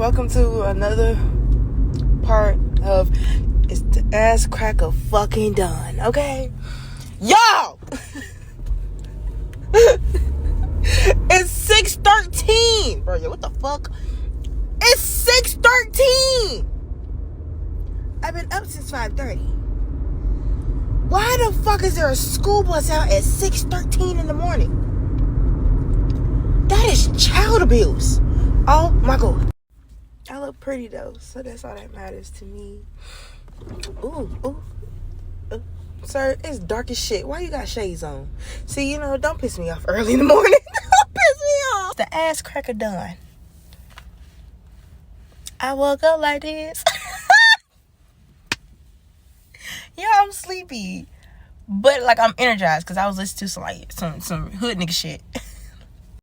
Welcome to another part of It's the Ass Cracker Fucking Done, okay? Yo! It's 6:13! Bro, yo, what the fuck? It's 6:13! I've been up since 5:30. Why the fuck is there a school bus out at 6:13 in the morning? That is child abuse. Oh my god. I look pretty though, so that's all that matters to me. Ooh. Sir, it's dark as shit. Why you got shades on? See, don't piss me off early in the morning. Don't piss me off. The ass cracker done. I woke up like this. Yeah, I'm sleepy. But I'm energized because I was listening to some hood nigga shit.